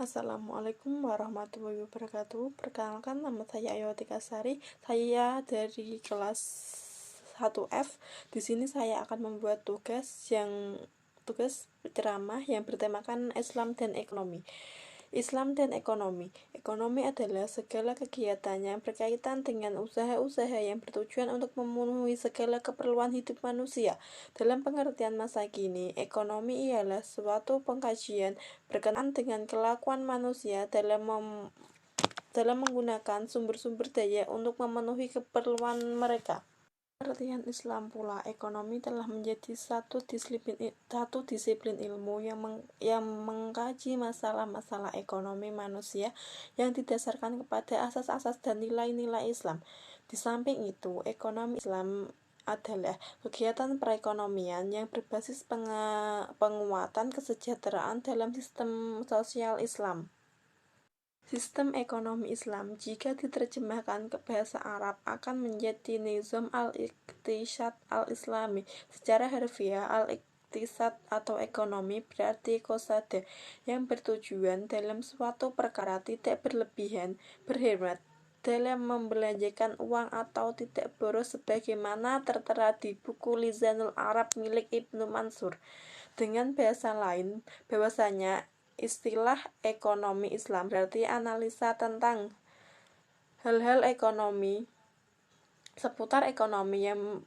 Assalamualaikum warahmatullahi wabarakatuh. Perkenalkan, nama saya Ayu Tika Sari. Saya dari kelas 1F. Di sini saya akan membuat tugas ceramah yang bertemakan Islam dan ekonomi. Islam dan ekonomi. Ekonomi adalah segala kegiatan yang berkaitan dengan usaha-usaha yang bertujuan untuk memenuhi segala keperluan hidup manusia. Dalam pengertian masa kini, ekonomi ialah suatu pengkajian berkenaan dengan kelakuan manusia dalam menggunakan sumber-sumber daya untuk memenuhi keperluan mereka. Pengertian Islam pula, ekonomi telah menjadi satu disiplin ilmu yang mengkaji masalah-masalah ekonomi manusia yang didasarkan kepada asas-asas dan nilai-nilai Islam. Di samping itu, ekonomi Islam adalah kegiatan perekonomian yang berbasis penguatan kesejahteraan dalam sistem sosial Islam. Sistem ekonomi Islam, jika diterjemahkan ke bahasa Arab, akan menjadi nizam al-iqtisad al-islami. Secara harfiah, al-iqtisad atau ekonomi berarti qasada, yang bertujuan dalam suatu perkara tidak berlebihan, berhemat dalam membelanjakan uang atau tidak boros sebagaimana tertera di buku Lizanul Arab milik Ibnu Mansur. Dengan bahasa lain, bahwasanya istilah ekonomi Islam berarti analisa tentang hal-hal ekonomi seputar ekonomi yang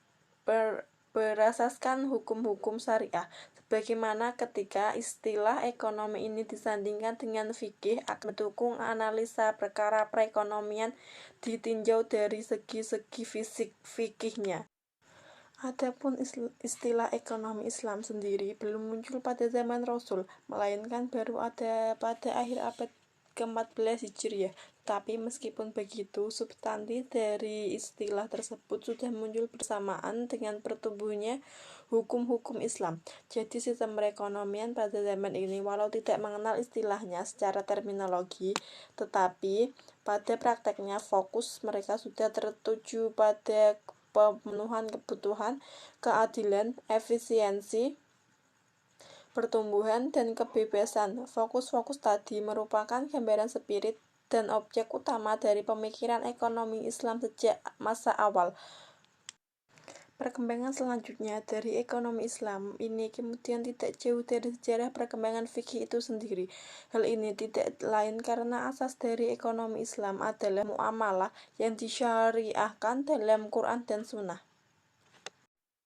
berasaskan hukum-hukum syariah. Sebagaimana ketika istilah ekonomi ini disandingkan dengan fikih akan mendukung analisa perkara perekonomian ditinjau dari segi-segi fikihnya. Adapun istilah ekonomi Islam sendiri belum muncul pada zaman Rasul, melainkan baru ada pada akhir abad ke-14 Hijriah. Tapi meskipun begitu, substansi dari istilah tersebut sudah muncul bersamaan dengan pertumbuhnya hukum-hukum Islam. Jadi sistem perekonomian pada zaman ini walau tidak mengenal istilahnya secara terminologi, tetapi pada prakteknya fokus mereka sudah tertuju pada pemenuhan kebutuhan, keadilan, efisiensi, pertumbuhan, dan kebebasan. Fokus-fokus tadi merupakan gambaran spirit dan objek utama dari pemikiran ekonomi Islam sejak masa awal. Perkembangan selanjutnya dari ekonomi Islam ini kemudian tidak jauh dari sejarah perkembangan fikih itu sendiri. Hal ini tidak lain karena asas dari ekonomi Islam adalah muamalah yang disyariahkan dalam Quran dan Sunnah.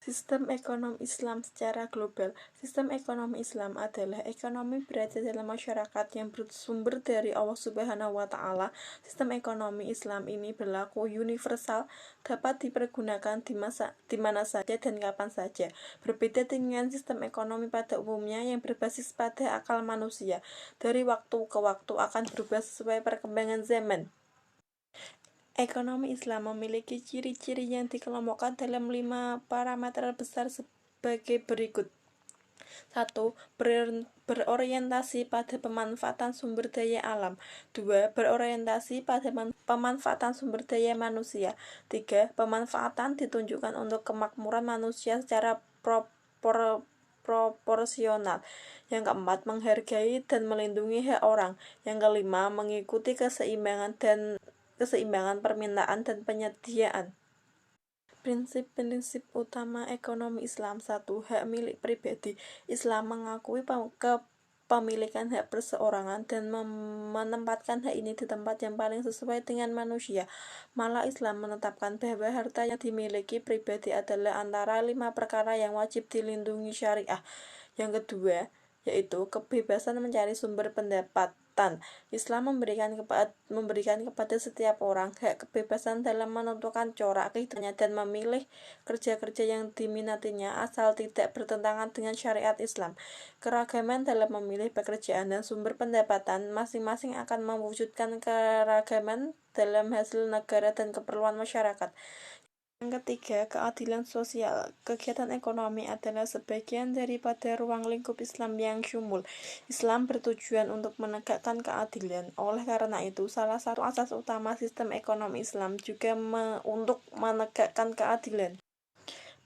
Sistem ekonomi Islam secara global. Sistem ekonomi Islam adalah ekonomi berada dalam masyarakat yang bersumber dari Allah Subhanahu wa Ta'ala. Sistem ekonomi Islam ini berlaku universal, dapat dipergunakan di mana saja dan kapan saja. Berbeda dengan sistem ekonomi pada umumnya yang berbasis pada akal manusia. Dari waktu ke waktu akan berubah sesuai perkembangan zaman. Ekonomi Islam memiliki ciri-ciri yang dikelompokkan dalam 5 parameter besar sebagai berikut. 1. Berorientasi pada pemanfaatan sumber daya alam. 2. Berorientasi pada pemanfaatan sumber daya manusia. 3. Pemanfaatan ditunjukkan untuk kemakmuran manusia secara proporsional. Yang keempat, menghargai dan melindungi hak orang. Yang kelima, mengikuti keseimbangan permintaan dan penyediaan. Prinsip-prinsip utama ekonomi Islam. 1. Hak milik pribadi. Islam mengakui kepemilikan hak perseorangan dan menempatkan hak ini di tempat yang paling sesuai dengan manusia. Malah Islam menetapkan bahwa harta yang dimiliki pribadi adalah antara 5 perkara yang wajib dilindungi syariah. Yang kedua, yaitu kebebasan mencari sumber pendapatan. Islam memberikan kepada setiap orang hak kebebasan dalam menentukan corak kehidupannya dan memilih kerja-kerja yang diminatinya asal tidak bertentangan dengan syariat Islam. Keragaman dalam memilih pekerjaan dan sumber pendapatan masing-masing akan mewujudkan keragaman dalam hasil negara dan keperluan masyarakat. Yang ketiga, keadilan sosial. Kegiatan ekonomi adalah sebagian daripada ruang lingkup Islam yang syumul. Islam bertujuan untuk menegakkan keadilan. Oleh karena itu, salah satu asas utama sistem ekonomi Islam juga untuk menegakkan keadilan.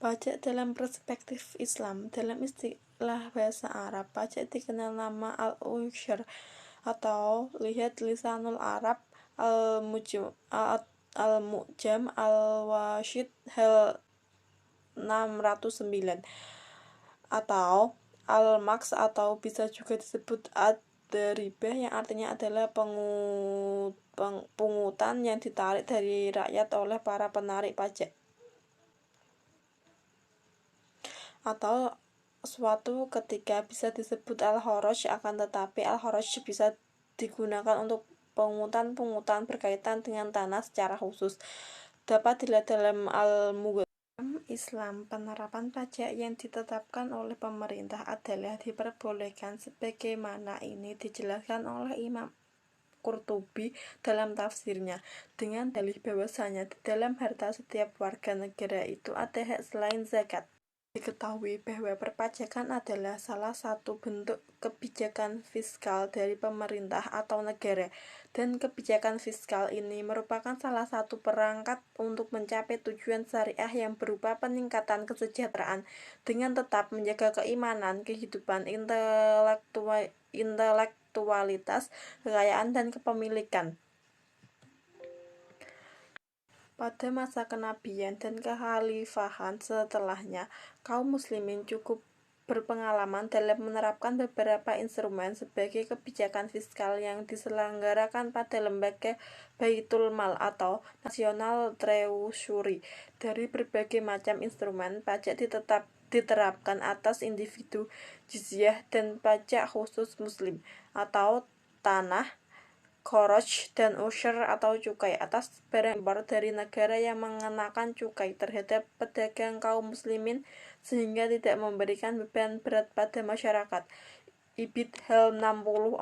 Pajak dalam perspektif Islam. Dalam istilah bahasa Arab, pajak dikenal nama al-usyr atau lihat Lisanul Arab Al-Mu'jam Al-Wasyid hal 609, atau Al-Maks, atau bisa juga disebut ad-daribah yang artinya adalah pungutan yang ditarik dari rakyat oleh para penarik pajak. Atau suatu ketika bisa disebut al-kharaj, akan tetapi al-kharaj bisa digunakan untuk pungutan-pungutan berkaitan dengan tanah secara khusus. Dapat dilihat dalam al-Mughni. Islam, penerapan pajak yang ditetapkan oleh pemerintah adalah diperbolehkan sebagaimana ini dijelaskan oleh Imam Qurtubi dalam tafsirnya, dengan dalih bahwasanya di dalam harta setiap warga negara itu ada hak selain zakat. Diketahui bahwa perpajakan adalah salah satu bentuk kebijakan fiskal dari pemerintah atau negara, dan kebijakan fiskal ini merupakan salah satu perangkat untuk mencapai tujuan syariah yang berupa peningkatan kesejahteraan dengan tetap menjaga keimanan, kehidupan intelektualitas, kekayaan, dan kepemilikan. Pada masa kenabian dan kekhalifahan setelahnya, kaum muslimin cukup berpengalaman dalam menerapkan beberapa instrumen sebagai kebijakan fiskal yang diselenggarakan pada lembaga Baitul Mal atau National Treasury. Dari berbagai macam instrumen, pajak diterapkan atas individu, jizyah, dan pajak khusus muslim atau tanah, kharaj, dan usyr atau cukai atas barang impor dari negara yang mengenakan cukai terhadap pedagang kaum muslimin sehingga tidak memberikan beban berat pada masyarakat. Ibid hal 64.